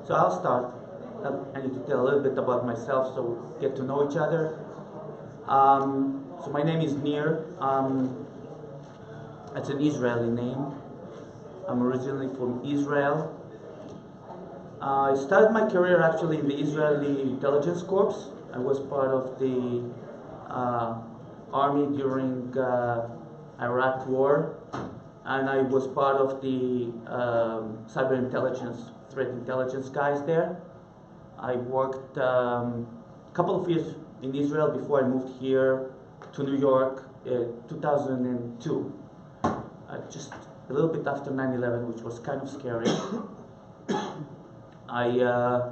So I'll start. I need to tell a little bit about myself so we get to know each other. So my name is Nir. It's an Israeli name. I'm originally from Israel. I started my career actually in the Israeli Intelligence Corps. I was part of the army during Iraq War, and I was part of the cyber intelligence, threat intelligence guys there. I worked a couple of years in Israel before I moved here to New York in 2002, just a little bit after 9/11, which was kind of scary. I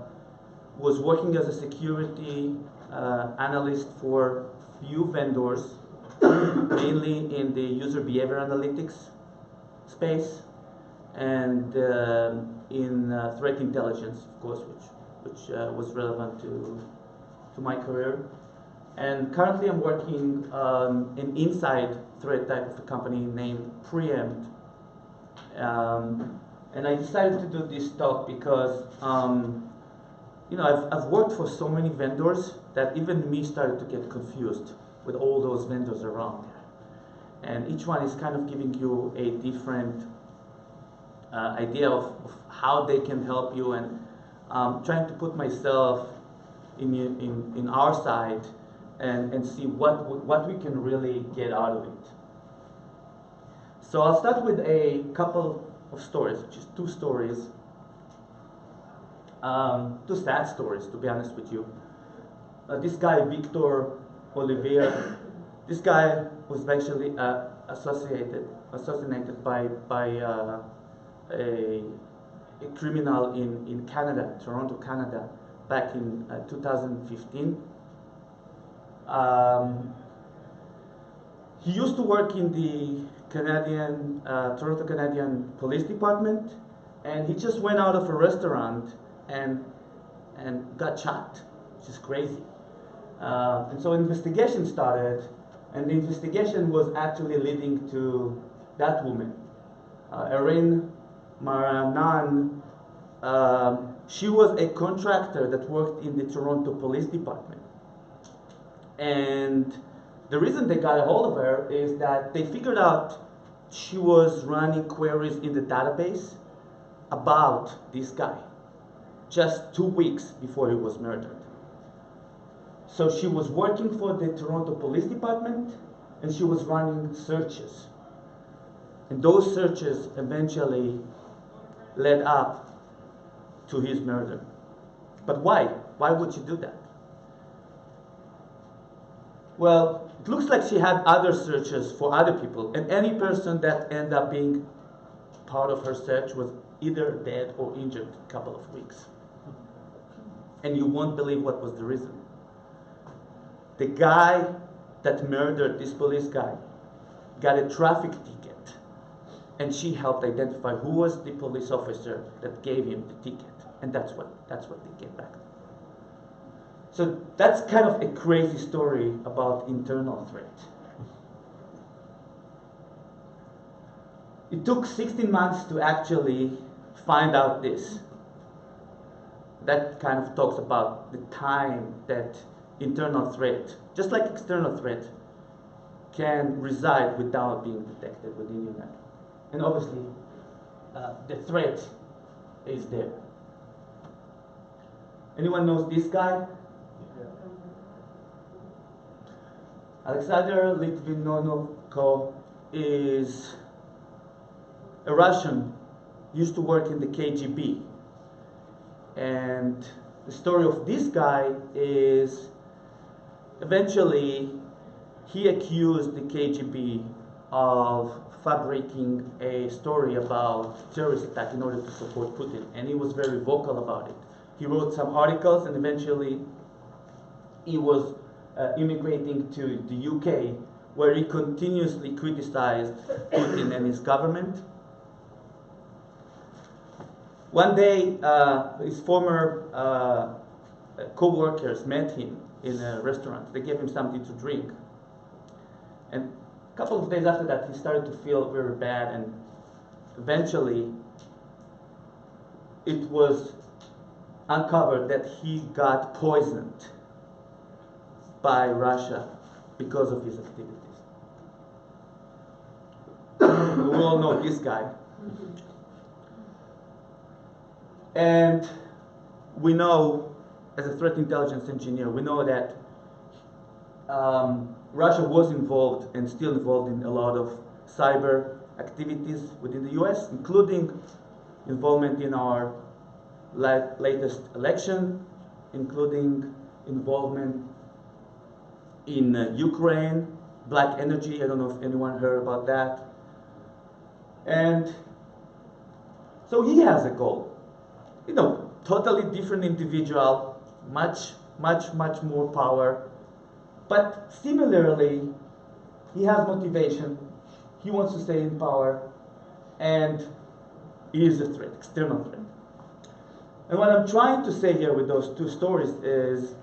was working as a security analyst for few vendors, mainly in the user behavior analytics space and in threat intelligence, of course, which was relevant to my career. And currently I'm working on an inside threat type of a company named Preempt. And I decided to do this talk because I've worked for so many vendors that even me started to get confused with all those vendors around there. And each one is kind of giving you a different idea of how they can help you, and trying to put myself in our side and see what we can really get out of it. So I'll start with a couple of stories, just two stories. Two sad stories, to be honest with you. This guy, Victor Olivier, this guy was actually assassinated by a criminal in Canada, Toronto, Canada, back in 2015. He used to work in the Toronto Canadian Police Department, and he just went out of a restaurant and got shot, which is crazy. And so investigation started, and the investigation was actually leading to that woman, Erin Maranan. She was a contractor that worked in the Toronto Police Department. And the reason they got a hold of her is that they figured out she was running queries in the database about this guy just 2 weeks before he was murdered. So she was working for the Toronto Police Department, and she was running searches. And those searches eventually led up to his murder. But why? Why would she do that? Well, it looks like she had other searches for other people, and any person that ended up being part of her search was either dead or injured in a couple of weeks. And you won't believe what was the reason. The guy that murdered this police guy got a traffic ticket, and she helped identify who was the police officer that gave him the ticket, and that's what they came back. So that's kind of a crazy story about internal threat. It took 16 months to actually find out this. That kind of talks about the time that internal threat, just like external threat, can reside without being detected within your network. And obviously, the threat is there. Anyone knows this guy? Alexander Litvinenko is a Russian, used to work in the KGB. And the story of this guy is eventually he accused the KGB of fabricating a story about terrorist attack in order to support Putin, and he was very vocal about it. He wrote some articles, and eventually he was immigrating to the UK, where he continuously criticized Putin and his government. One day, his former co-workers met him in a restaurant. They gave him something to drink. And a couple of days after that, he started to feel very bad, and eventually it was uncovered that he got poisoned by Russia because of his activities. We all know this guy. And we know, as a threat intelligence engineer, we know that Russia was involved and still involved in a lot of cyber activities within the US, including involvement in our latest election, including involvement in Ukraine, black energy. I don't know if anyone heard about that. And so he has a goal. You know, totally different individual, much more power. But similarly, he has motivation. He wants to stay in power, and he is a threat, external threat. And what I'm trying to say here with those two stories is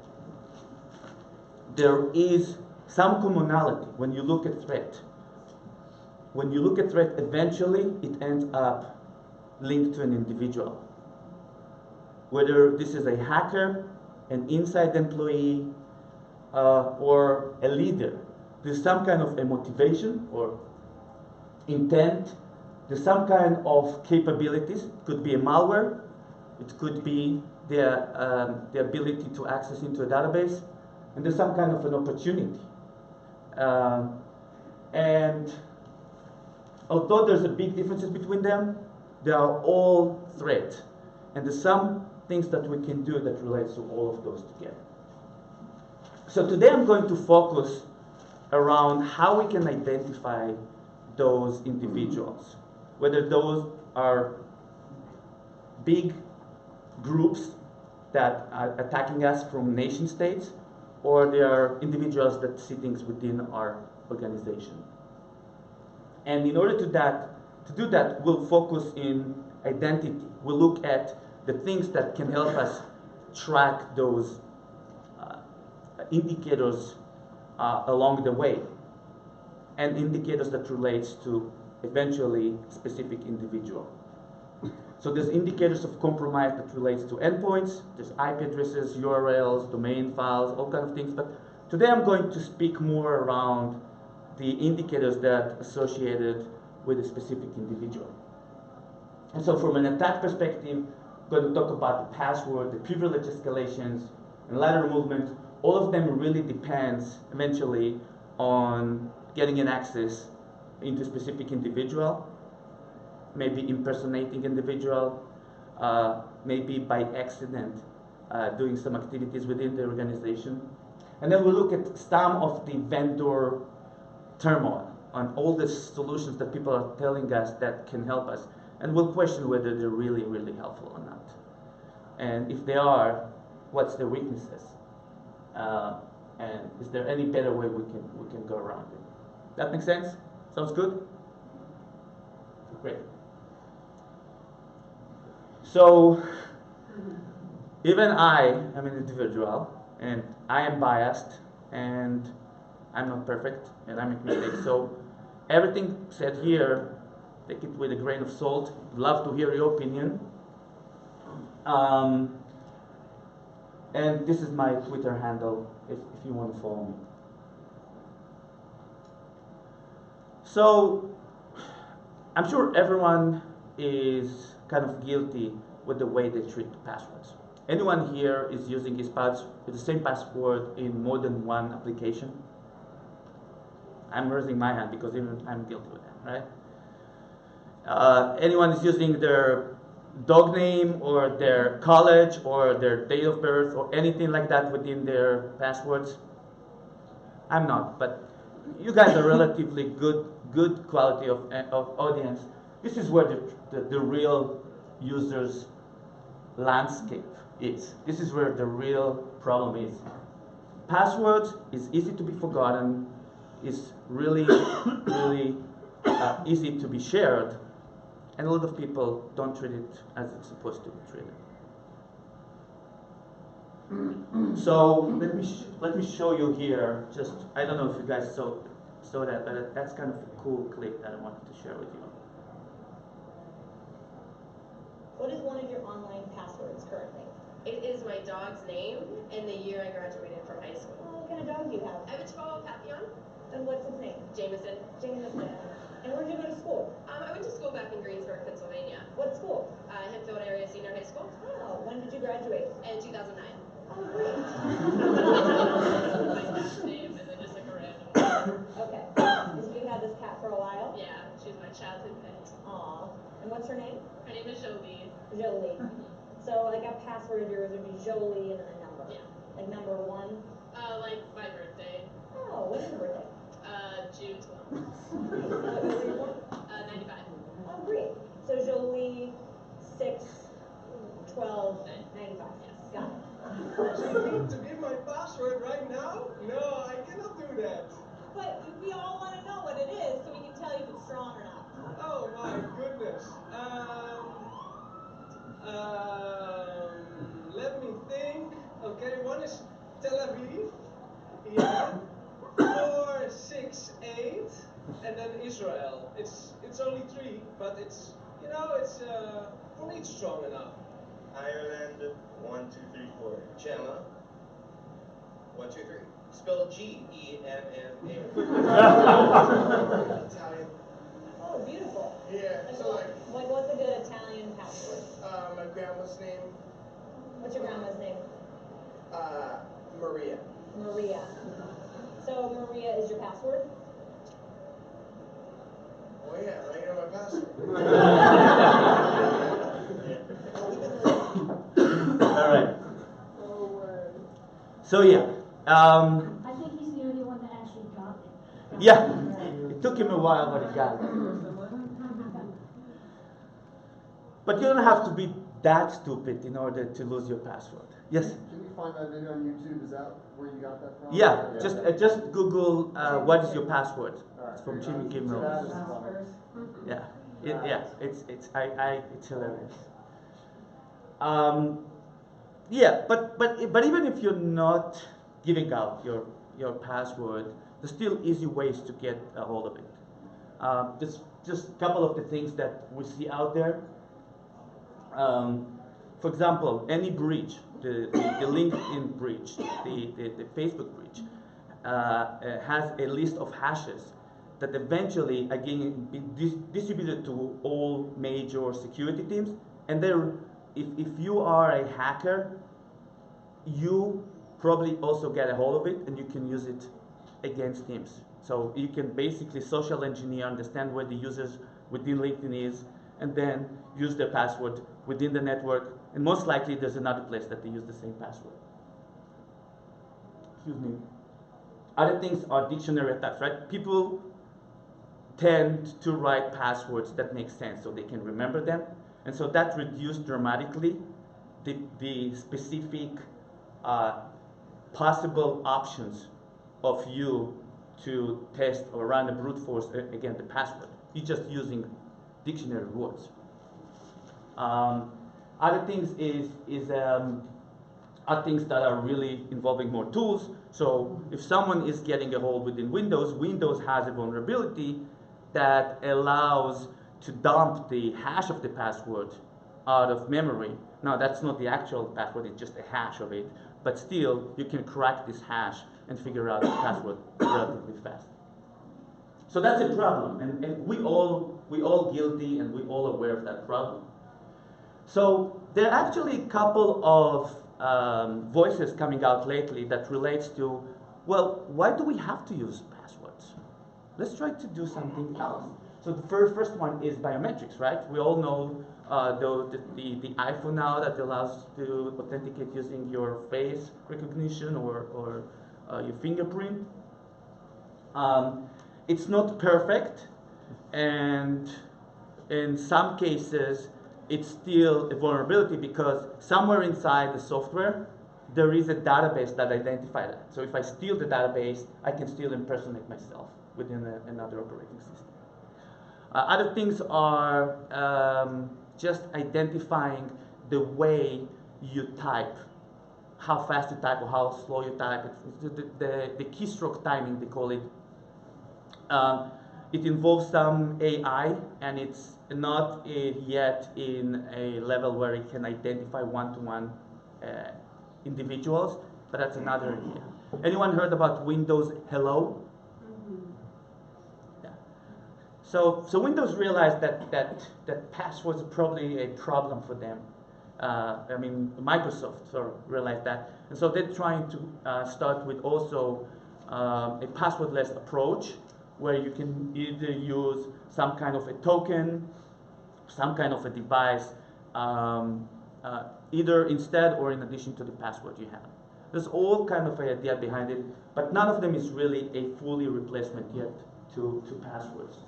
there is some commonality when you look at threat. When you look at threat, eventually it ends up linked to an individual. Whether this is a hacker, an inside employee, or a leader, there's some kind of a motivation or intent. There's some kind of capabilities. It could be a malware. It could be the ability to access into a database. And there's some kind of an opportunity. And although there's a big differences between them, they are all threat. And there's some things that we can do that relates to all of those together. So today I'm going to focus around how we can identify those individuals, whether those are big groups that are attacking us from nation states, or they are individuals that sitting within our organization. And in order to do that, we'll focus in identity. We'll look at the things that can help us track those indicators along the way, and indicators that relates to eventually specific individual. So there's indicators of compromise that relates to endpoints, there's IP addresses, URLs, domain files, all kinds of things. But today I'm going to speak more around the indicators that are associated with a specific individual. And so from an attack perspective, I'm going to talk about the password, the privilege escalations, and lateral movement. All of them really depends eventually on getting an access into a specific individual, maybe impersonating individual, maybe by accident doing some activities within the organization. And then we'll look at some of the vendor turmoil on all the solutions that people are telling us that can help us. And we'll question whether they're really, really helpful or not. And if they are, what's their weaknesses? And is there any better way we can go around it? That makes sense? Sounds good? Great. So, even I am an individual, and I am biased, and I'm not perfect, and I make mistakes. So, everything said here, take it with a grain of salt. Love to hear your opinion. And this is my Twitter handle if you want to follow me. So, I'm sure everyone is kind of guilty with the way they treat passwords. Anyone here is using his password with the same password in more than one application? I'm raising my hand because even I'm guilty with that, right? Anyone is using their dog name or their college or their date of birth or anything like that within their passwords? I'm not, but you guys are relatively good quality of audience. This is where the real users landscape is. This is where the real problem is. Passwords is easy to be forgotten, is really easy to be shared, and a lot of people don't treat it as it's supposed to be treated. So let me show you here. Just I don't know if you guys saw that, but that's kind of a cool clip that I wanted to share with you. What is one of your online passwords currently? It is my dog's name and the year I graduated from high school. Oh, what kind of dog do you have? I have a Chihuahua Papillon. And what's his name? Jameson. Jameson. And where did you go to school? I went to school back in Greensburg, Pennsylvania. What school? Hempfield Area Senior High School. Oh, when did you graduate? In 2009. Oh, great. My cat's name and then just like a random one. Okay. So you had this cat for a while? Yeah, she's my childhood pet. Aw. And what's her name? Her name is Jolie. Jolie. So like a password of yours would be Jolie and then a number. Yeah. Like number 1? Like my birthday. Oh, when is your birthday? June 12th. Nice. What year were you born? 95. Oh, great. So Jolie, 6, 12, 95. Yes. Got it. Do you need to give my password right now? No, I cannot do that. But we all want to know what it is so we can tell you if it's strong or not. Oh my goodness. Let me think. Okay, one is Tel Aviv. Yeah. 4, 6, 8, and then Israel. It's only 3, but it's for me it's strong enough. Ireland, 1, 2, 3, 4. Gemma, 1, 2, 3. Spelled G-E-M-M-A. Italian. Oh, beautiful. Yeah, so like What's a good Italian password? my grandma's name, What's your grandma's name? Maria. Maria. So Maria is your password? Oh yeah, now you know my password. All right. So yeah, I think he's the only one that actually got it. yeah. It took him a while, but he got it. But you don't have to be that stupid in order to lose your password. Yes. Can you find that video on YouTube? Is that where you got that from? Yeah. Just Google what is your password. All It's from right. Jimmy That Kimmel. is funny. Yeah. It's hilarious. Yeah, but even if you're not giving out your password, there's still easy ways to get a hold of it. Just a couple of the things that we see out there. For example, any breach, the LinkedIn breach, the Facebook breach, has a list of hashes that eventually again be distributed to all major security teams. And if you are a hacker, you probably also get a hold of it and you can use it against teams. So you can basically social engineer, understand where the users within LinkedIn is, and then use their password within the network. And most likely there's another place that they use the same password. Excuse me. Other things are dictionary attacks, right? People tend to write passwords that make sense so they can remember them. And so that reduced dramatically the specific possible options of you to test or run a brute force again the password. You're just using dictionary words. Other things are things that are really involving more tools. So if someone is getting a hold within Windows, Windows has a vulnerability that allows to dump the hash of the password out of memory. Now that's not the actual password, it's just a hash of it. But still, you can crack this hash and figure out the password relatively fast. So that's a problem, and we all guilty and we all aware of that problem. So there are actually a couple of voices coming out lately that relates to, well, why do we have to use passwords? Let's try to do something else. So the first one is biometrics, right? We all know the iPhone now that allows to authenticate using your face recognition or your fingerprint. It's not perfect, and in some cases, it's still a vulnerability because somewhere inside the software, there is a database that identifies that. So if I steal the database, I can still impersonate myself within another operating system. Other things are just identifying the way you type, how fast you type or how slow you type. The keystroke timing, they call it. It involves some AI, and it's not yet in a level where it can identify one-to-one individuals, but that's another idea. Anyone heard about Windows Hello? Yeah. So Windows realized that passwords are probably a problem for them. I mean, Microsoft sort of realized that, and so they're trying to start with also a passwordless approach, where you can either use some kind of a token, some kind of a device, either instead or in addition to the password you have. There's all kind of an idea behind it, but none of them is really a fully replacement yet to passwords.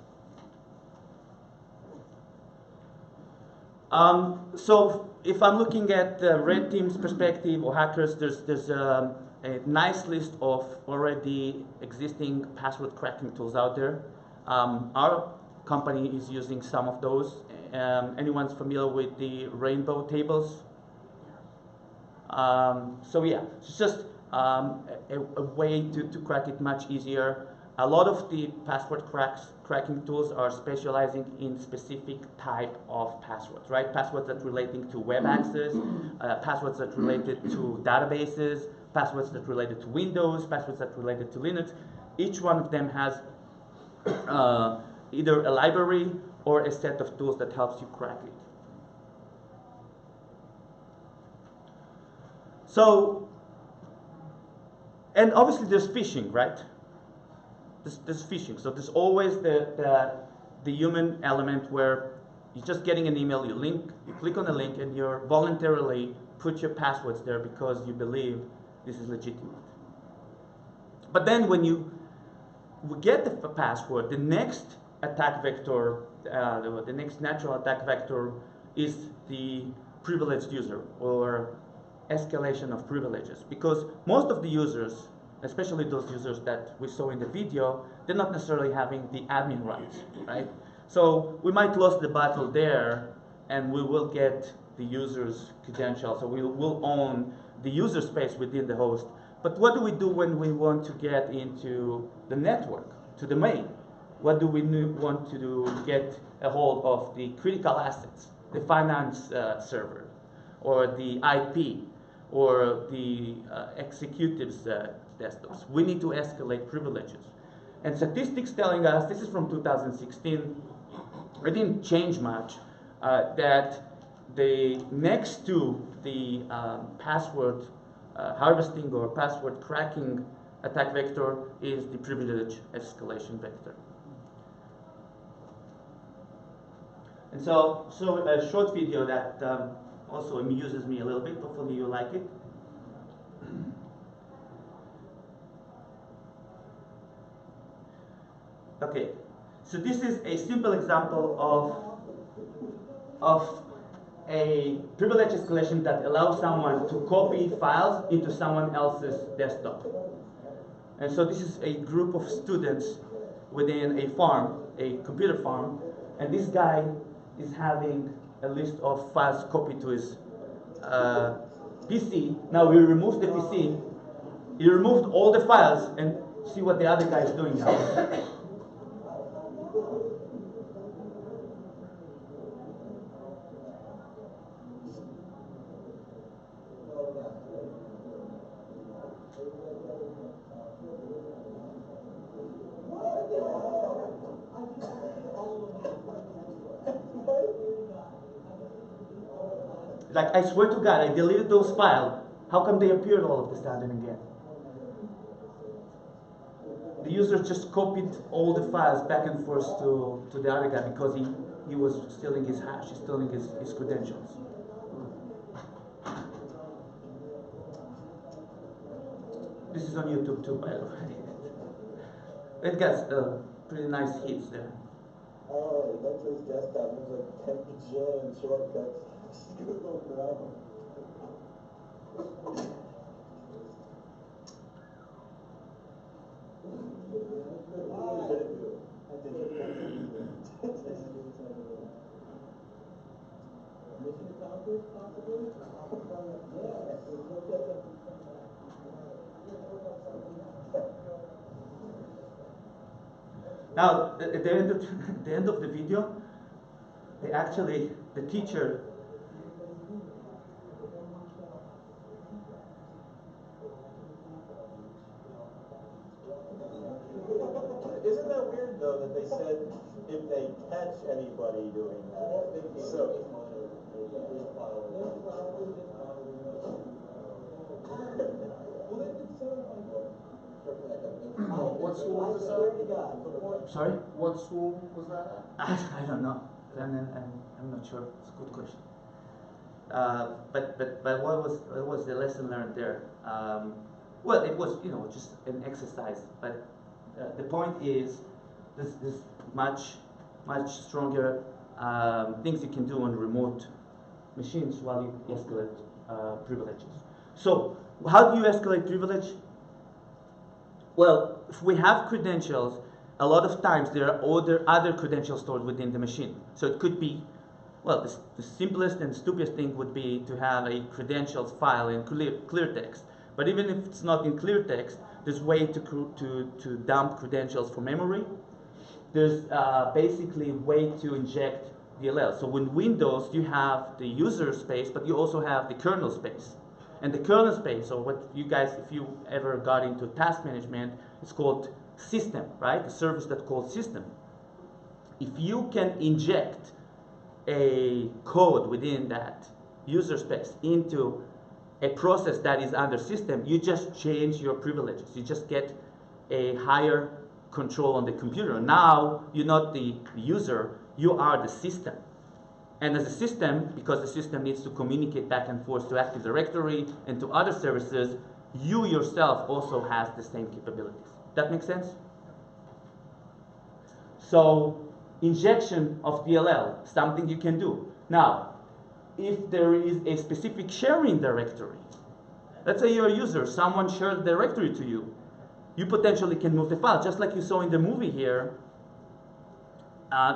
So if I'm looking at the red team's perspective or hackers, there's a nice list of already existing password cracking tools out there. Our company is using some of those. Anyone's familiar with the rainbow tables? So yeah, it's just a way to crack it much easier. A lot of the password cracking tools are specializing in specific type of passwords, right? Passwords that relating to web access, passwords that related to databases, passwords that related to Windows, passwords that related to Linux. Each one of them has either a library or a set of tools that helps you crack it. So, and obviously there's phishing, right? There's phishing. So there's always the human element where you're just getting an email, you click on the link, and you voluntarily put your passwords there because you believe this is legitimate. But then when you get the password, the next attack vector, the next natural attack vector is the privileged user, or escalation of privileges, because most of the users, especially those users that we saw in the video, they're not necessarily having the admin rights, right? So we might lose the battle there, and we will get the user's credentials, so we'll own the user space within the host. But what do we do when we want to get into the network, to the main? What do we want to do to get a hold of the critical assets, the finance server, or the IP, or the executives' desktops? We need to escalate privileges. And statistics telling us, this is from 2016, it didn't change much, that the next to the password harvesting or password cracking attack vector is the privilege escalation vector. And so a short video that also amuses me a little bit, hopefully you like it. Okay, so this is a simple example of a privilege escalation that allows someone to copy files into someone else's desktop. And so this is a group of students within a farm, a computer farm, and this guy is having a list of files copied to his PC. Now he removes the PC, he removed all the files, and see what the other guy is doing now. Like, I swear to God, I deleted those files. How come they appeared all of a sudden again? The user just copied all the files back and forth to the other guy because he was stealing his hash, he's stealing his credentials. This is on YouTube too, by the way. It gets pretty nice hits there. Oh, he went to his desktop, there's like 10 bajillion shortcuts. Just Google Chrome. Mission accomplished, possibly? Yes. Now, at the end of the video, the teacher Isn't that weird though that they said if they catch anybody doing that? So. What school was this at? Sorry? What school was that at? I don't know. I'm not sure. It's a good question. But what was the lesson learned there? Well, it was just an exercise. But the point is, there's much stronger things you can do on remote machines while you escalate privileges. So how do you escalate privilege? Well, if we have credentials, a lot of times there are other credentials stored within the machine. So it could be, well, the simplest and stupidest thing would be to have a credentials file in clear text. But even if it's not in clear text, there's a way to dump credentials from memory. There's basically a way to inject DLL. So in Windows, you have the user space, but you also have the kernel space. And the kernel space, or what you guys, if you ever got into task management, it's called system, right? The service that's called system. If you can inject a code within that user space into a process that is under system, you just change your privileges. You just get a higher control on the computer. Now, you're not the user, you are the system. And as a system, because the system needs to communicate back and forth to Active Directory and to other services, you yourself also has the same capabilities. That makes sense? So, injection of DLL, something you can do. Now, if there is a specific sharing directory, let's say you're a user, someone shared a directory to you, you potentially can move the file, just like you saw in the movie here.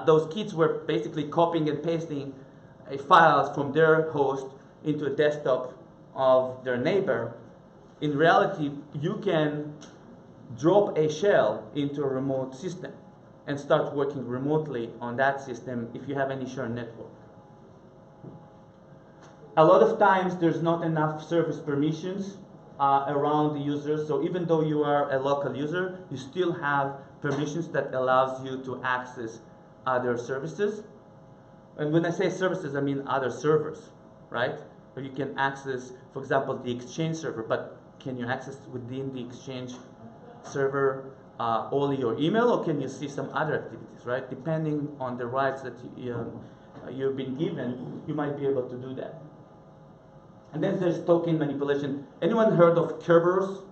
Those kids were basically copying and pasting files from their host into a desktop of their neighbor. In reality, you can drop a shell into a remote system and start working remotely on that system if you have any shared network. A lot of times there's not enough service permissions around the user, so even though you are a local user, you still have permissions that allows you to access other services. And when I say services, I mean other servers, right? Or you can access, for example, the Exchange server, but can you access within the Exchange server only your email, or can you see some other activities, right? Depending on the rights that you've been given, you might be able to do that. And then there's token manipulation. Anyone heard of Kerberos?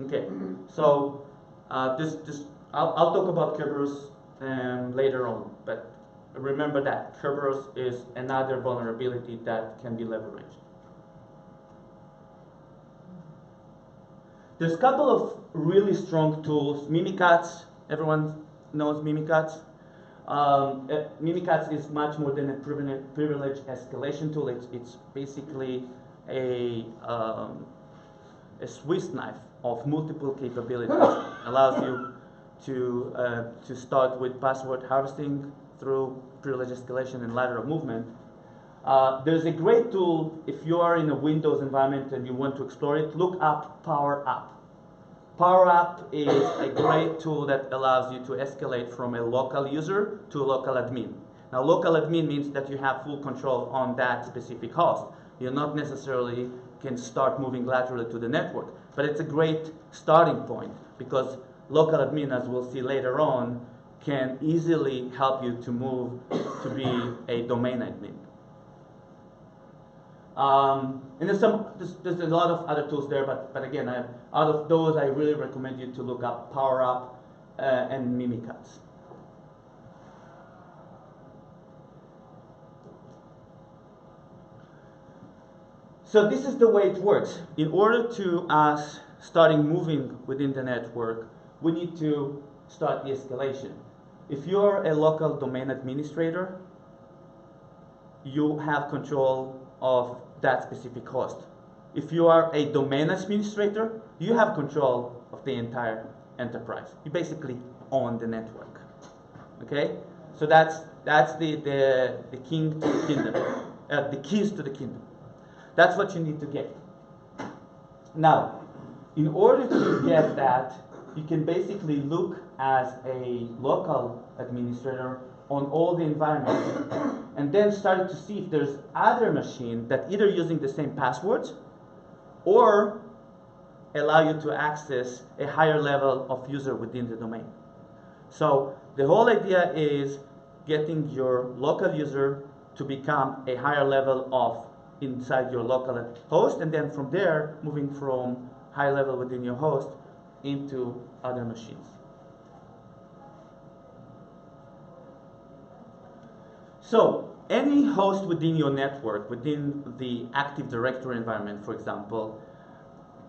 Okay, so I'll talk about Kerberos later on, but remember that Kerberos is another vulnerability that can be leveraged. There's a couple of really strong tools. Mimikatz, everyone knows Mimikatz. Mimikatz is much more than a privilege escalation tool. It's basically a Swiss knife of multiple capabilities. Allows you to start with password harvesting through privilege escalation and lateral movement. There's a great tool if you are in a Windows environment and you want to explore it. Look up PowerUp. PowerUp is a great tool that allows you to escalate from a local user to a local admin. Now, local admin means that you have full control on that specific host. You not necessarily can start moving laterally to the network, but it's a great starting point because local admin, as we'll see later on, can easily help you to move to be a domain admin. And there's a lot of other tools there, but again, out of those, I really recommend you to look up PowerUp and Mimikatz. So this is the way it works. In order to us starting moving within the network, we need to start the escalation. If you're a local domain administrator, you have control of that specific host. If you are a domain administrator, you have control of the entire enterprise. You basically own the network. Okay? So that's the king to the kingdom, the keys to the kingdom. That's what you need to get. Now, in order to get that, you can basically look as a local administrator on all the environments and then start to see if there's other machines that either using the same passwords or allow you to access a higher level of user within the domain. So the whole idea is getting your local user to become a higher level of inside your local host, and then from there moving from high level within your host into other machines. So any host within your network, within the Active Directory environment, for example,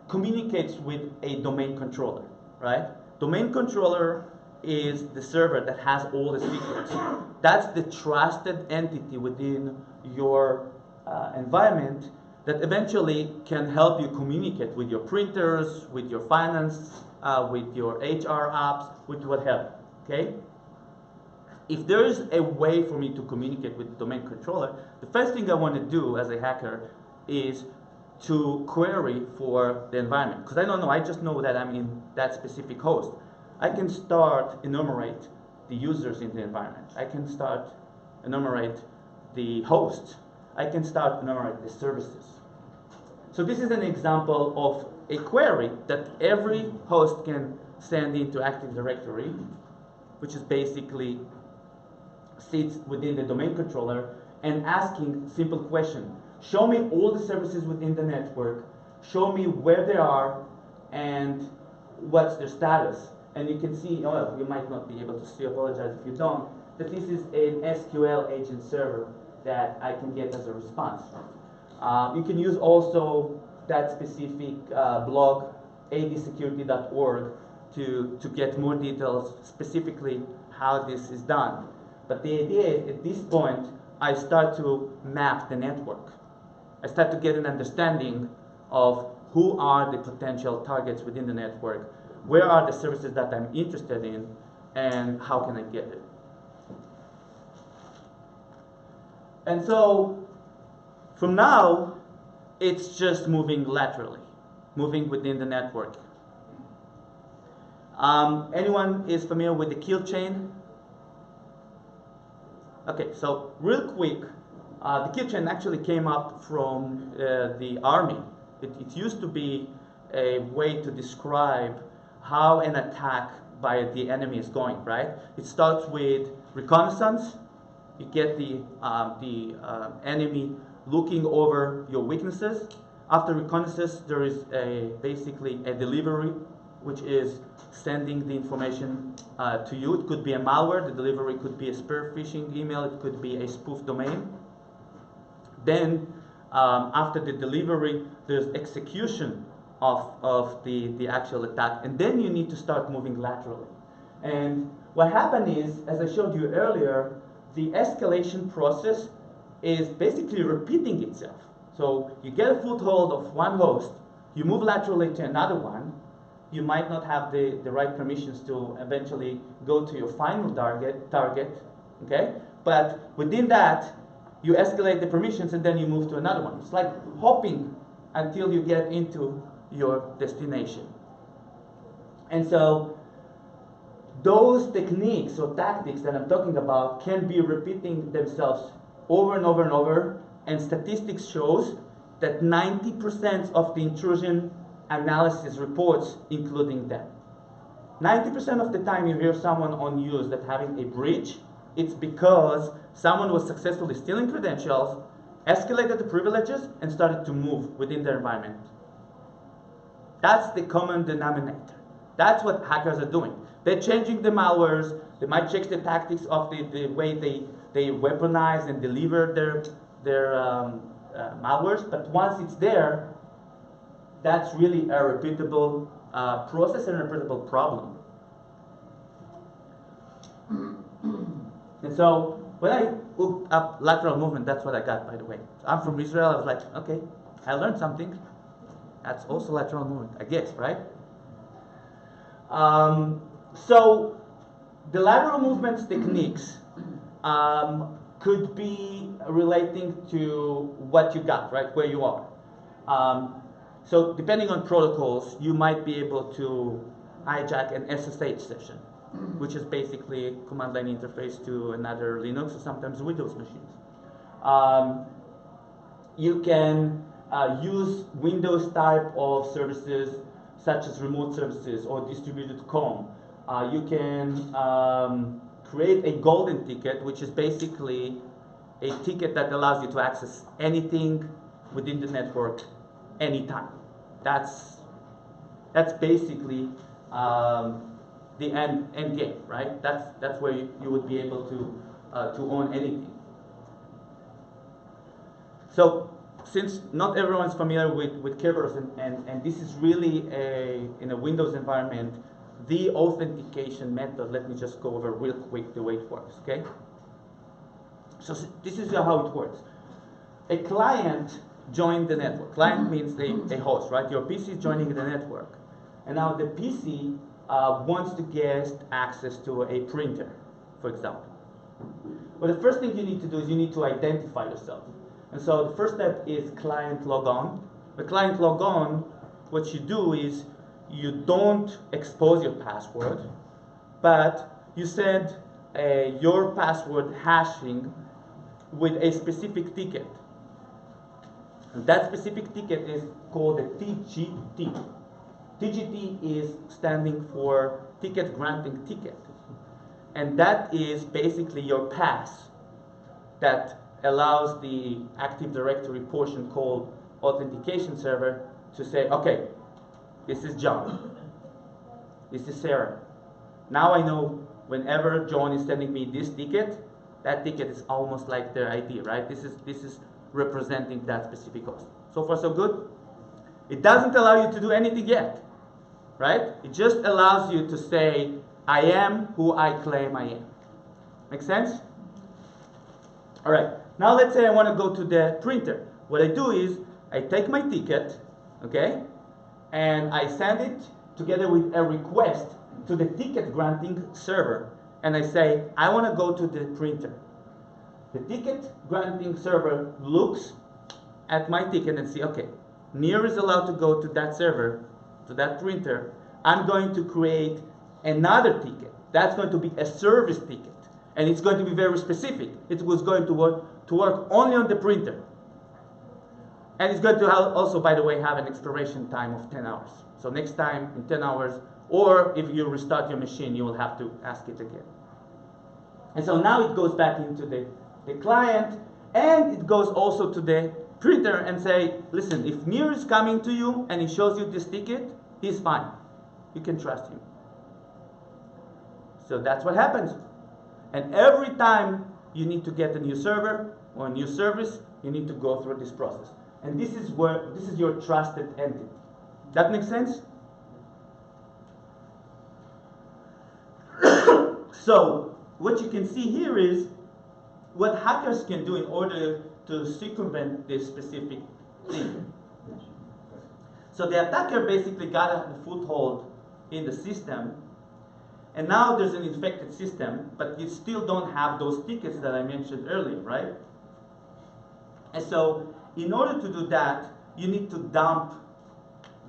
communicates with a domain controller, right? Domain controller is the server that has all the secrets. That's the trusted entity within your environment that eventually can help you communicate with your printers, with your finance, with your HR apps, with whatever, okay? If there is a way for me to communicate with the domain controller, the first thing I want to do as a hacker is to query for the environment. Because I don't know, I just know that I'm in that specific host. I can start enumerate the users in the environment. I can start enumerate the hosts. I can start enumerate the services. So this is an example of a query that every host can send into Active Directory, which is basically sits within the domain controller and asking simple question. Show me all the services within the network, show me where they are and what's their status. And you can see, well, you might not be able to see, apologize if you don't, that this is an SQL agent server that I can get as a response. You can use also that specific blog, adsecurity.org, to get more details, specifically how this is done. But the idea is, at this point, I start to map the network. I start to get an understanding of who are the potential targets within the network, where are the services that I'm interested in, and how can I get it. And so, from now, it's just moving laterally, moving within the network. Anyone is familiar with the kill chain? Okay, so real quick, the kill chain actually came up from the army. It used to be a way to describe how an attack by the enemy is going, right? It starts with reconnaissance. You get the enemy looking over your weaknesses. After reconnaissance, there is basically a delivery, which is sending the information to you. It could be a malware. The delivery could be a spear phishing email. It could be a spoof domain. Then, after the delivery, there's execution of the actual attack. And then you need to start moving laterally. And what happened is, as I showed you earlier, the escalation process is basically repeating itself. So you get a foothold of one host, you move laterally to another one, you might not have the right permissions to eventually go to your final target, okay? But within that, you escalate the permissions and then you move to another one. It's like hopping until you get into your destination. And so those techniques or tactics that I'm talking about can be repeating themselves over and over and over, and statistics shows that 90% of the intrusion analysis reports including them. 90% of the time you hear someone on news that having a breach, it's because someone was successfully stealing credentials, escalated the privileges, and started to move within their environment. That's the common denominator. That's what hackers are doing. They're changing the malwares. They might change the tactics of the way they weaponize and deliver their malwares, but once it's there, that's really a repeatable process and a repeatable problem. And so when I looked up lateral movement, that's what I got, by the way. I'm from Israel. I was like, okay, I learned something. That's also lateral movement, I guess, right? So the lateral movements techniques could be relating to what you got, right, where you are. So depending on protocols, you might be able to hijack an SSH session, which is basically a command line interface to another Linux or sometimes Windows machines. You can use Windows type of services such as remote services or distributed COM. You can create a golden ticket, which is basically a ticket that allows you to access anything within the network anytime. That's basically the end game, right? That's where you would be able to own anything. So since not everyone's familiar with Kerberos, and this is really in a Windows environment, the authentication method, let me just go over real quick the way it works, okay? So this is how it works. A client joined the network. Client means a host, right? Your PC is joining the network. And now the PC wants to get access to a printer, for example. Well, the first thing you need to do is you need to identify yourself. And so the first step is client log on. The client log on, what you do is you don't expose your password, but you send your password hashing with a specific ticket. And that specific ticket is called a TGT. TGT is standing for ticket granting ticket. And that is basically your pass that allows the Active Directory portion called authentication server to say, okay, this is John, this is Sarah. Now I know whenever John is sending me this ticket, that ticket is almost like their ID, right? This is representing that specific host. So far so good? It doesn't allow you to do anything yet, right? It just allows you to say, I am who I claim I am. Make sense? All right, now let's say I want to go to the printer. What I do is I take my ticket, okay, and I send it together with a request to the ticket granting server, and I say, I want to go to the printer. The ticket granting server looks at my ticket and see, okay, Nir is allowed to go to that server, to that printer. I'm going to create another ticket. That's going to be a service ticket. And it's going to be very specific. It was going to work only on the printer. And it's going to also, by the way, have an expiration time of 10 hours. So next time in 10 hours, or if you restart your machine, you will have to ask it again. And so now it goes back into the client, and it goes also to the printer and say, listen, if Nir is coming to you and he shows you this ticket, he's fine. You can trust him. So that's what happens. And every time you need to get a new server or a new service, you need to go through this process. And this is your trusted entity. That makes sense? So what you can see here is what hackers can do in order to circumvent this specific thing. So the attacker basically got a foothold in the system, and now there's an infected system, but you still don't have those tickets that I mentioned earlier, right? And so in order to do that, you need to dump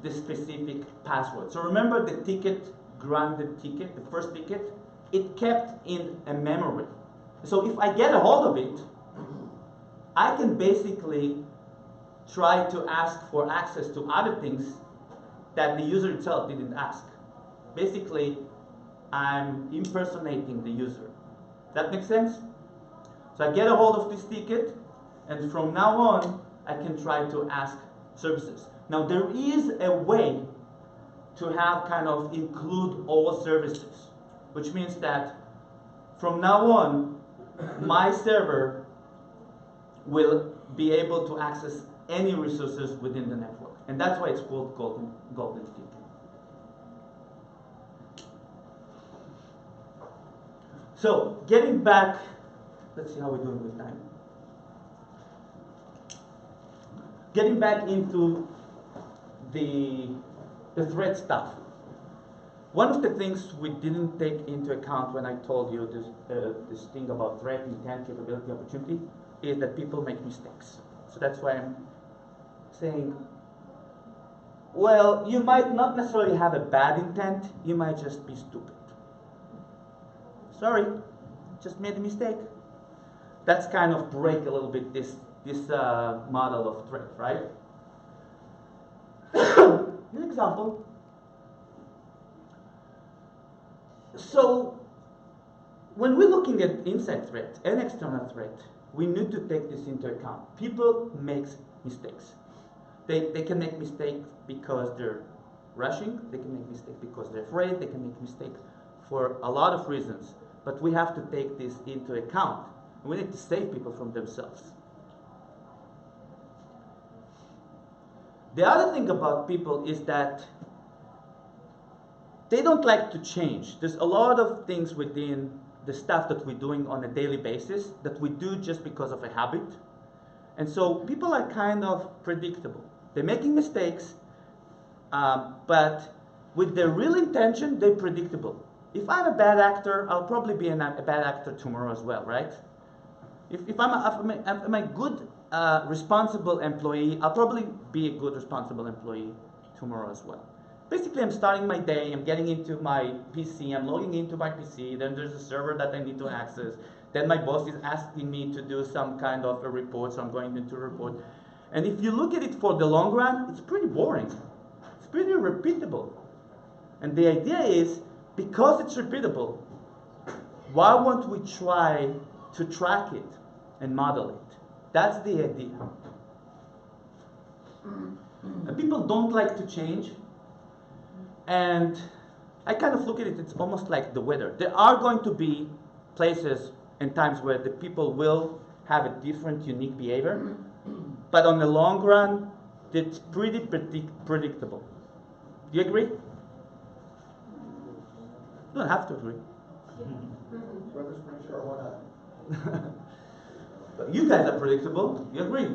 the specific password. So remember the ticket granted ticket, the first ticket, it kept in a memory. So if I get a hold of it, I can basically try to ask for access to other things that the user itself didn't ask. Basically, I'm impersonating the user. That makes sense? So I get a hold of this ticket, and from now on, I can try to ask services. Now there is a way to have kind of include all services, which means that from now on, my server will be able to access any resources within the network. And that's why it's called golden ticket. So getting back, let's see how we're doing with time. Getting back into the threat stuff. One of the things we didn't take into account when I told you this thing about threat, intent, capability, opportunity, is that people make mistakes. So that's why I'm saying Well, you might not necessarily have a bad intent, you might just be stupid. Sorry, just made a mistake. That's kind of break a little bit this model of threat, right? An example. So, when we're looking at inside threat and external threat, we need to take this into account. People make mistakes. They can make mistakes because they're rushing, they can make mistakes because they're afraid, they can make mistakes for a lot of reasons. But we have to take this into account. We need to save people from themselves. The other thing about people is that they don't like to change. There's a lot of things within the stuff that we're doing on a daily basis that we do just because of a habit. And so people are kind of predictable. They're making mistakes, but with their real intention, they're predictable. If I'm a bad actor, I'll probably be a bad actor tomorrow as well, right? If I'm a good, responsible employee, I'll probably be a good, responsible employee tomorrow as well. Basically, I'm starting my day, I'm getting into my PC, I'm logging into my PC, then there's a server that I need to access, then my boss is asking me to do some kind of a report, so I'm going into a report. And if you look at it for the long run, it's pretty boring. It's pretty repeatable. And the idea is, because it's repeatable, why won't we try to track it and model it? That's the idea. And people don't like to change. And I kind of look at it, it's almost like the weather. There are going to be places and times where the people will have a different, unique behavior. But on the long run, it's pretty predictable. Do you agree? You don't have to agree. Brother's pretty sure why not. But you guys are predictable. You agree?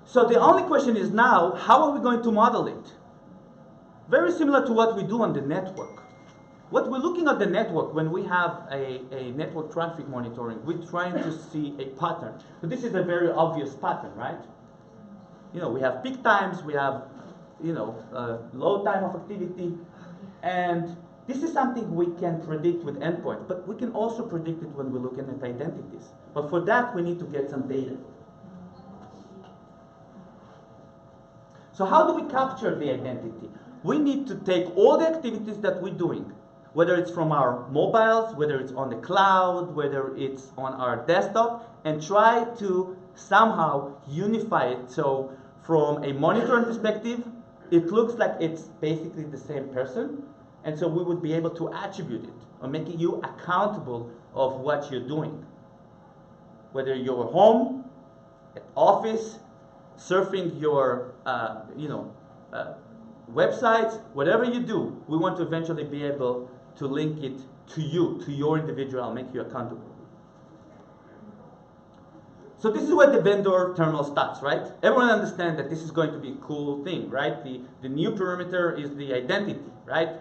So the only question is now, how are we going to model it? Very similar to what we do on the network. What we're looking at the network when we have a network traffic monitoring, we're trying to see a pattern. So this is a very obvious pattern, right? You know, we have peak times, we have, low time of activity, and this is something we can predict with endpoint, but we can also predict it when we're looking at identities. But for that, we need to get some data. So how do we capture the identity? We need to take all the activities that we're doing, whether it's from our mobiles, whether it's on the cloud, whether it's on our desktop, and try to somehow unify it. So from a monitoring perspective, it looks like it's basically the same person. And so we would be able to attribute it, or making you accountable of what you're doing. Whether you're home, at office, surfing your, websites, whatever you do, we want to eventually be able to link it to you, to your individual, make you accountable. So this is where the vendor terminal starts, right? Everyone understands that this is going to be a cool thing, right? The new perimeter is the identity, right?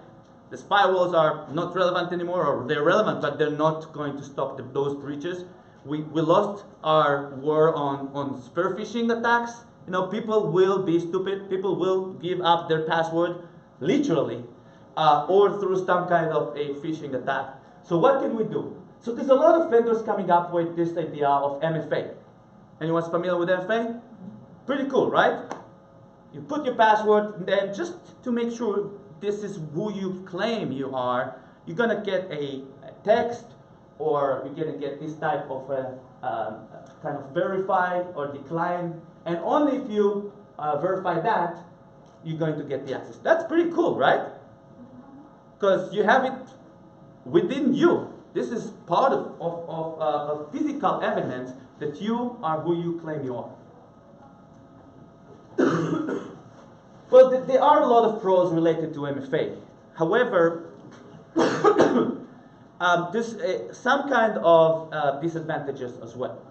The firewalls are not relevant anymore, or they're relevant, but they're not going to stop those breaches. We lost our war on spear phishing attacks. You know, people will be stupid. People will give up their password, literally, or through some kind of a phishing attack. So what can we do? So there's a lot of vendors coming up with this idea of MFA. Anyone's familiar with MFA? Pretty cool, right? You put your password, and then just to make sure this is who you claim you are, you're gonna get a text, or you're gonna get this type of kind of verify or decline, and only if you verify that, you're going to get the access. That's pretty cool, right? Because you have it within you. This is part of physical evidence that you are who you claim you are. Well, there are a lot of pros related to MFA. However, there's some kind of disadvantages as well.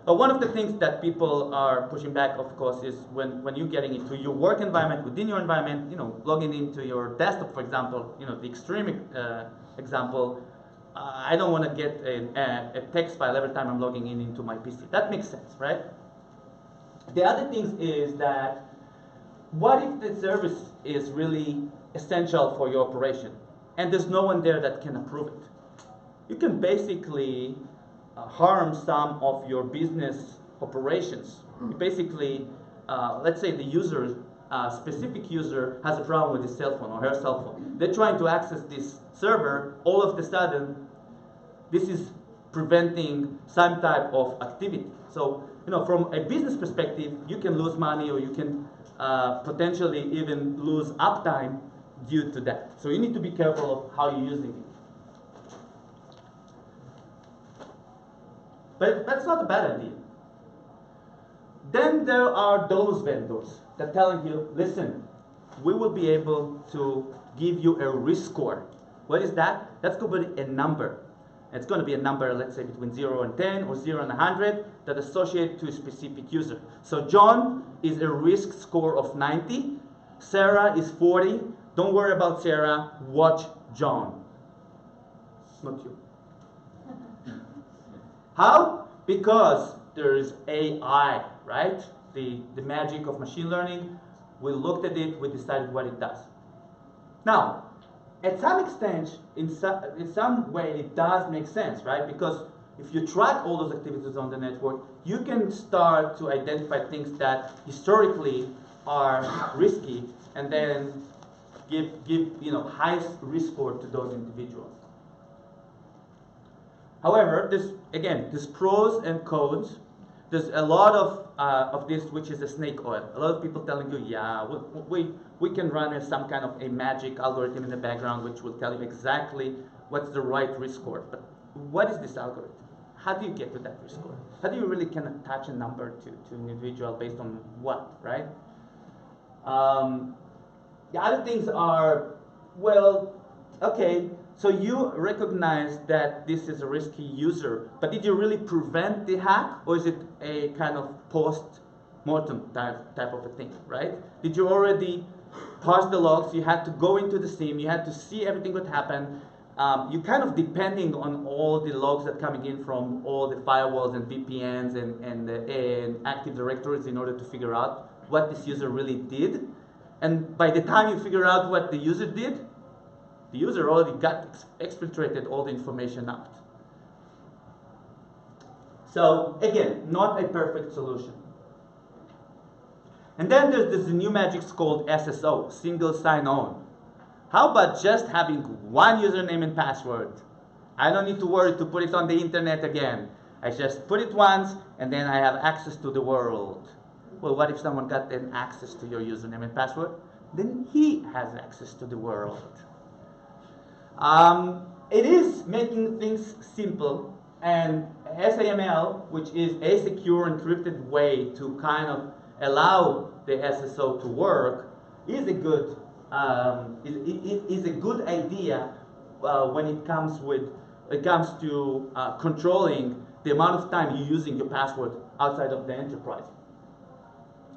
One of the things that people are pushing back, of course, is when you're getting into your work environment, within your environment, logging into your desktop, for example, the extreme example, I don't want to get a text file every time I'm logging into my PC. That makes sense, right? The other thing is that what if the service is really essential for your operation and there's no one there that can approve it? You can basically harm some of your business operations. You basically, let's say the user, specific user has a problem with his cell phone or her cell phone. They're trying to access this server. All of a sudden, this is preventing some type of activity. So, from a business perspective, you can lose money or you can potentially even lose uptime due to that. So you need to be careful of how you're using it. But that's not a bad idea. Then there are those vendors that are telling you, listen, we will be able to give you a risk score. What is that? That's going to be a number. It's going to be a number, let's say, between 0 and 10 or 0 and 100 that associate to a specific user. So John is a risk score of 90. Sarah is 40. Don't worry about Sarah. Watch John. Not you. How? Because there is AI, right? The magic of machine learning. We looked at it. We decided what it does. Now, at some extent, in some way, it does make sense, right? Because if you track all those activities on the network, you can start to identify things that historically are risky, and then give highest risk score to those individuals. However, there's pros and cons. There's a lot of this which is a snake oil. A lot of people telling you, yeah, we can run some kind of a magic algorithm in the background which will tell you exactly what's the right risk score. But what is this algorithm? How do you get to that risk score? How do you really can attach a number to an individual based on what, right? The other things are, well, okay, so you recognize that this is a risky user, but did you really prevent the hack, or is it a kind of post-mortem type of a thing, right? Did you already parse the logs? You had to go into the SIEM, you had to see everything that happened. You kind of depending on all the logs that coming in from all the firewalls and VPNs and Active Directories in order to figure out what this user really did. And by the time you figure out what the user did, the user already got exfiltrated all the information out. So again, not a perfect solution. And then there's this new magic called SSO, single sign-on. How about just having one username and password? I don't need to worry to put it on the internet again. I just put it once and then I have access to the world. Well, what if someone got then access to your username and password? Then he has access to the world. It is making things simple, and SAML, which is a secure encrypted way to kind of allow the SSO to work, is a good idea when it comes to controlling the amount of time you're using your password outside of the enterprise.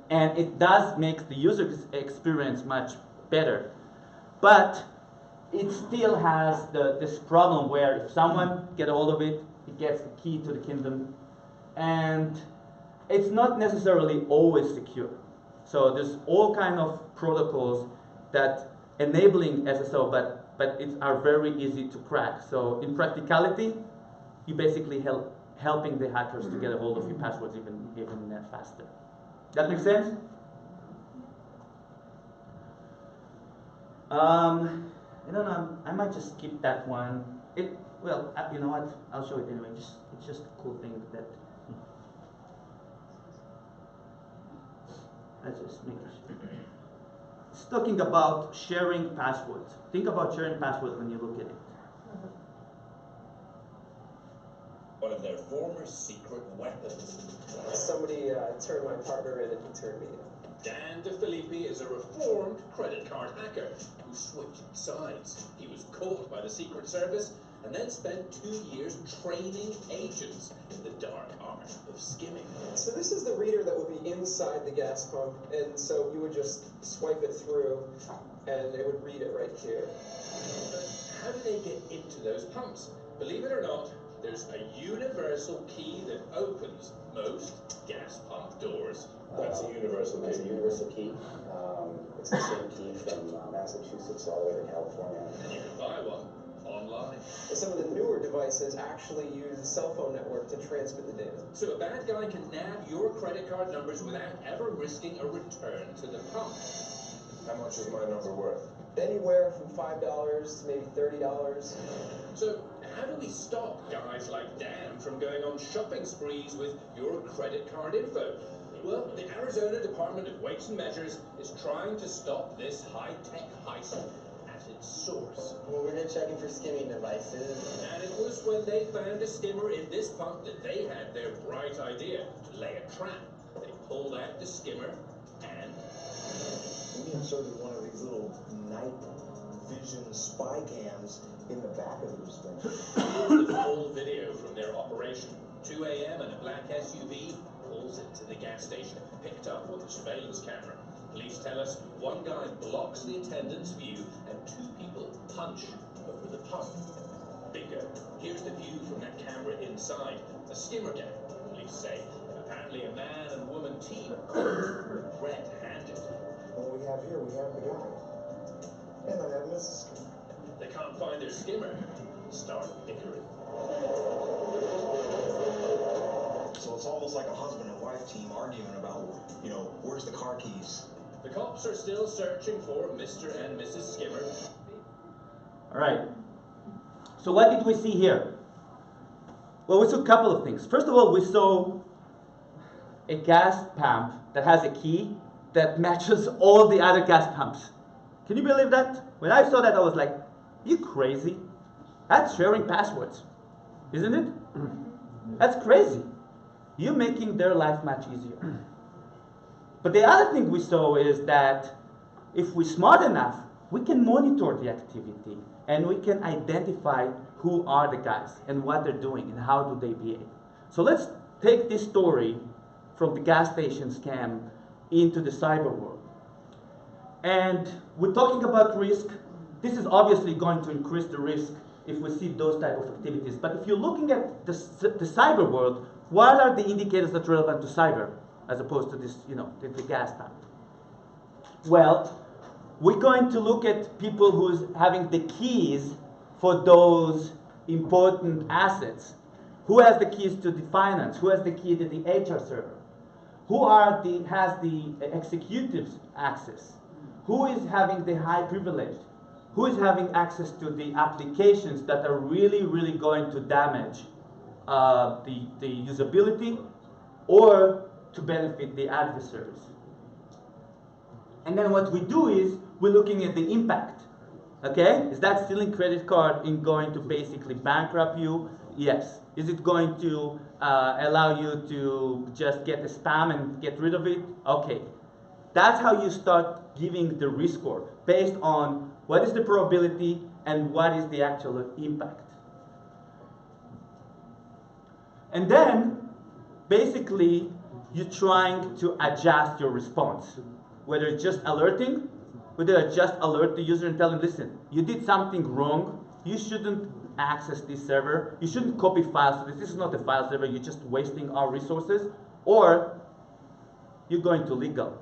And it does make the user experience much better, but it still has this problem where if someone gets a hold of it, it gets the key to the kingdom, and it's not necessarily always secure. So there's all kind of protocols that enabling SSO, but it are very easy to crack. So in practicality, you basically helping the hackers to get a hold of your passwords even faster. That makes sense? I don't know. I might just skip that one. Well, you know what? I'll show it anyway. It's just a cool thing that. Let's just make it. It's talking about sharing passwords. Think about sharing passwords when you look at it. One of their former secret weapons. Somebody turned my partner in and he turned me in. Dan DeFilippi is a reformed credit card hacker who switched sides. He was caught by the Secret Service and then spent 2 years training agents in the dark art of skimming. So this is the reader that would be inside the gas pump, and so you would just swipe it through and it would read it right here. But how do they get into those pumps? Believe it or not, there's a universal key that opens most gas pump doors. That's a universal key. That's a universal key. It's the same key from Massachusetts all the way to California. And you can buy one online. Some of the newer devices actually use a cell phone network to transmit the data. So a bad guy can nab your credit card numbers without ever risking a return to the pump. How much is my number worth? Anywhere from $5 to maybe $30. So how do we stop guys like Dan from going on shopping sprees with your credit card info? Well, the Arizona Department of Weights and Measures is trying to stop this high-tech heist at its source. Well, we're checking for skimming devices. And it was when they found a skimmer in this pump that they had their bright idea to lay a trap. They pulled out the skimmer and... We inserted one of these little night vision spy cams in the back of the dispenser. Here's the full video from their operation. 2 a.m. and a black SUV pulls into the gas station, picked up on the surveillance camera. Police tell us one guy blocks the attendant's view and 2 people punch over the pump. Bingo. Here's the view from that camera inside. A skimmer gang, police say. Apparently a man and woman team red-handed. What we have here, we have the guy. And I have Mrs. Skimmer. They can't find their skimmer. Start bickering. So it's almost like a husband and wife team arguing about, where's the car keys? The cops are still searching for Mr. and Mrs. Skimmer. All right. So what did we see here? Well, we saw a couple of things. First of all, we saw a gas pump that has a key that matches all the other gas pumps. Can you believe that? When I saw that, I was like, you crazy? That's sharing passwords, isn't it? That's crazy. You're making their life much easier. But the other thing we saw is that if we're smart enough, we can monitor the activity and we can identify who are the guys and what they're doing and how do they behave. So let's take this story from the gas station scam into the cyber world. And we're talking about risk. This is obviously going to increase the risk if we see those type of activities. But if you're looking at the cyber world, what are the indicators that are relevant to cyber as opposed to this, the gas pump? Well, we're going to look at people who's having the keys for those important assets. Who has the keys to the finance? Who has the key to the HR server? Who has the executives access? Who is having the high privilege? Who is having access to the applications that are really, really going to damage the usability or to benefit the adversaries? And then what we do is we're looking at the impact. Okay? Is that stealing credit card going to basically bankrupt you? Yes. Is it going to allow you to just get the spam and get rid of it? Okay. That's how you start giving the risk score based on what is the probability and what is the actual impact. And then, basically, you're trying to adjust your response. Whether it's just alerting, whether it's just alert the user and tell them, listen, you did something wrong, you shouldn't access this server, you shouldn't copy files to this, this is not a file server, you're just wasting our resources, or you're going to legal.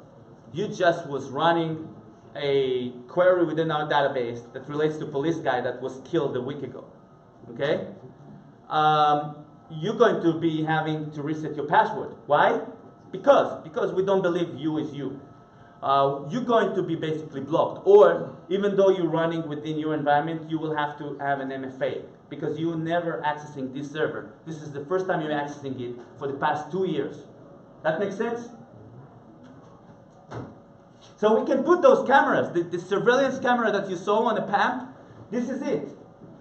You just was running a query within our database that relates to police guy that was killed a week ago, okay? You're going to be having to reset your password. Why? Because we don't believe you is you. You're going to be basically blocked. Or even though you're running within your environment, you will have to have an MFA because you're never accessing this server. This is the first time you're accessing it for the past 2 years. That makes sense? So we can put those cameras, the surveillance camera that you saw on the PAMP, this is it.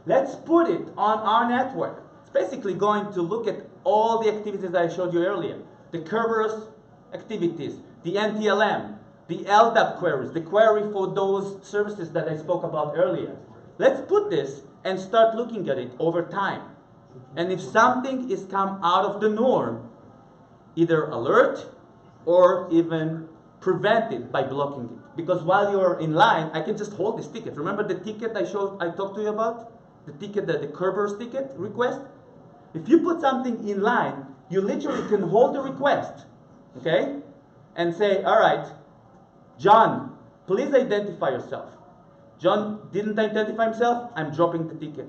Let's put it on our network. It's basically going to look at all the activities that I showed you earlier. The Kerberos activities, the NTLM, the LDAP queries, the query for those services that I spoke about earlier. Let's put this and start looking at it over time. And if something is come out of the norm, either alert or even prevent it by blocking it. Because while you're in line, I can just hold this ticket. Remember the ticket I talked to you about? The ticket, the Kerberos ticket request? If you put something in line, you literally can hold the request, okay? And say, all right, John, please identify yourself. John didn't identify himself, I'm dropping the ticket.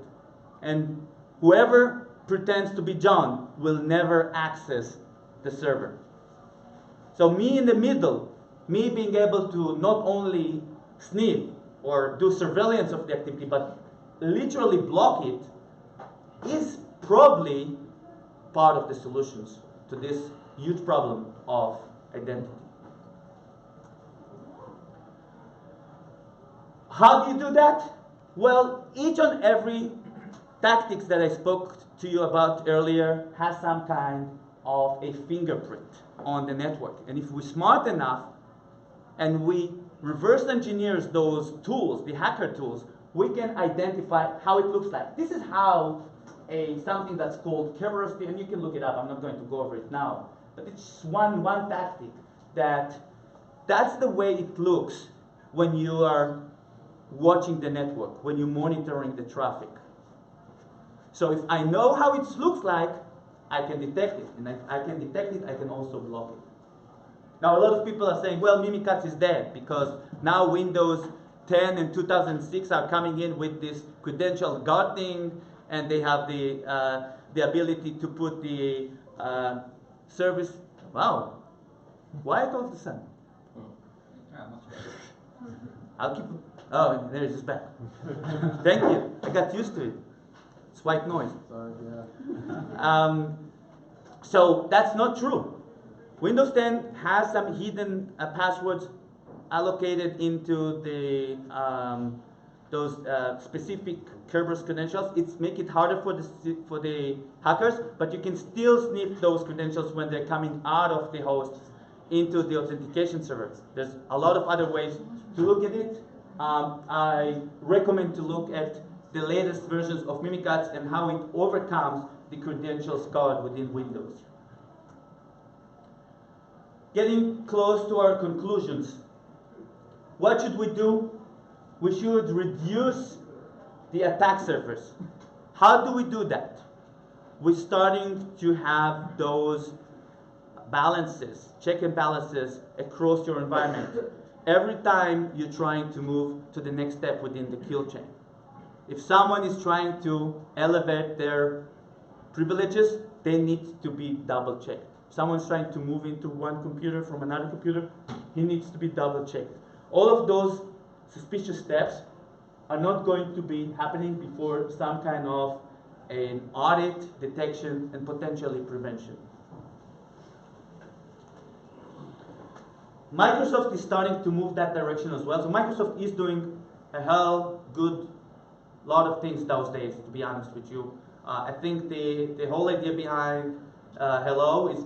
And whoever pretends to be John will never access the server. So me in the middle, me being able to not only sniff or do surveillance of the activity, but literally block it, is probably part of the solutions to this huge problem of identity. How do you do that? Well, each and every tactics that I spoke to you about earlier has some kind of a fingerprint on the network. And if we're smart enough and we reverse engineers those tools, the hacker tools, we can identify how it looks like. This is how something that's called Kerberos, and you can look it up, I'm not going to go over it now, but it's one tactic that's the way it looks when you are watching the network, when you're monitoring the traffic. So if I know how it looks like, I can detect it, and I can detect it, I can also block it. Now a lot of people are saying, well, Mimikatz is dead because now Windows 10 and 2006 are coming in with this credential guard thing, and they have the ability to put the service. Wow, quiet all of a sudden. I'll keep. Oh, there it is back. Thank you. I got used to it. It's white noise. Sorry, yeah. So that's not true. Windows 10 has some hidden passwords allocated into the those specific Kerberos credentials. It's make it harder for the hackers, but you can still sniff those credentials when they're coming out of the host into the authentication server. There's a lot of other ways to look at it. I recommend to look at the latest versions of Mimikatz and how it overcomes the credentials guard within Windows. Getting close to our conclusions. What should we do? We should reduce the attack surface. How do we do that? We're starting to have those balances, check and balances across your environment. Every time you're trying to move to the next step within the kill chain. If someone is trying to elevate their privileges, they need to be double checked. Someone's trying to move into one computer from another computer, he needs to be double checked. All of those suspicious steps are not going to be happening before some kind of an audit, detection, and potentially prevention. Microsoft is starting to move that direction as well. So Microsoft is doing a hell good lot of things those days, to be honest with you. I think the whole idea behind Hello is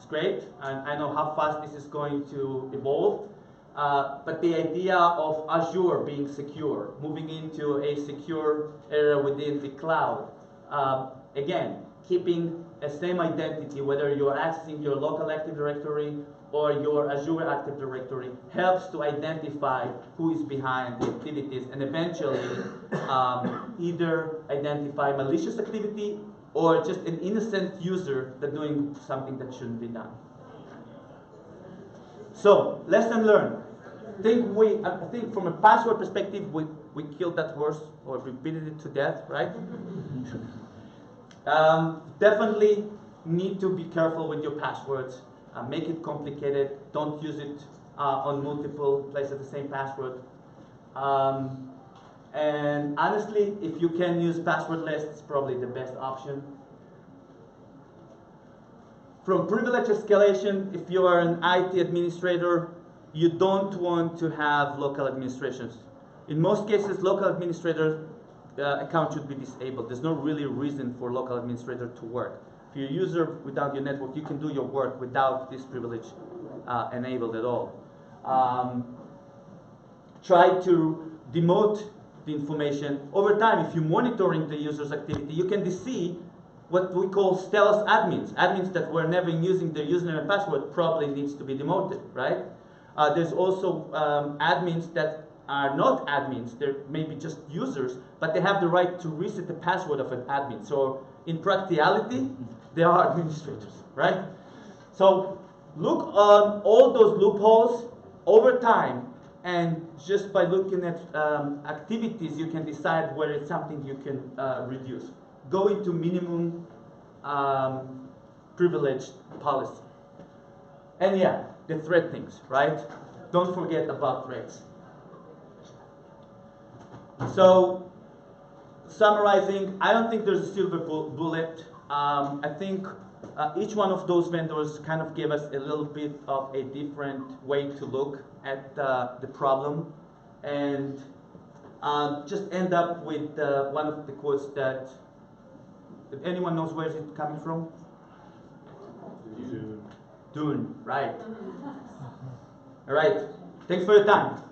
great. I know how fast this is going to evolve. But the idea of Azure being secure, moving into a secure area within the cloud, again, keeping a same identity, whether you're accessing your local Active Directory or your Azure Active Directory, helps to identify who is behind the activities and eventually either identify malicious activity or just an innocent user that's doing something that shouldn't be done. So, lesson learned. I think from a password perspective, we killed that horse or we beaten it to death, right? Definitely need to be careful with your passwords. Make it complicated. Don't use it on multiple places the same password. And honestly, if you can use passwordless, it's probably the best option. From privilege escalation, if you are an IT administrator, you don't want to have local administrations. In most cases, local administrator account should be disabled. There's no really reason for local administrator to work. If you're a user without your network, you can do your work without this privilege enabled at all. Try to demote the information. Over time, if you're monitoring the user's activity, you can see what we call stealth admins. Admins that were never using their username and password probably needs to be demoted, right? There's also admins that are not admins. They're maybe just users, but they have the right to reset the password of an admin. So in practicality, they are administrators, right? So look on all those loopholes. Over time, And just by looking at activities, you can decide whether it's something you can reduce. Go into minimum privilege policy. And yeah, the threat things, right? Don't forget about threats. So, summarizing, I don't think there's a silver bullet. I think each one of those vendors kind of gave us a little bit of a different way to look at the problem, and just end up with one of the quotes that, if anyone knows where is it coming from? Dune, right. All right, thanks for your time.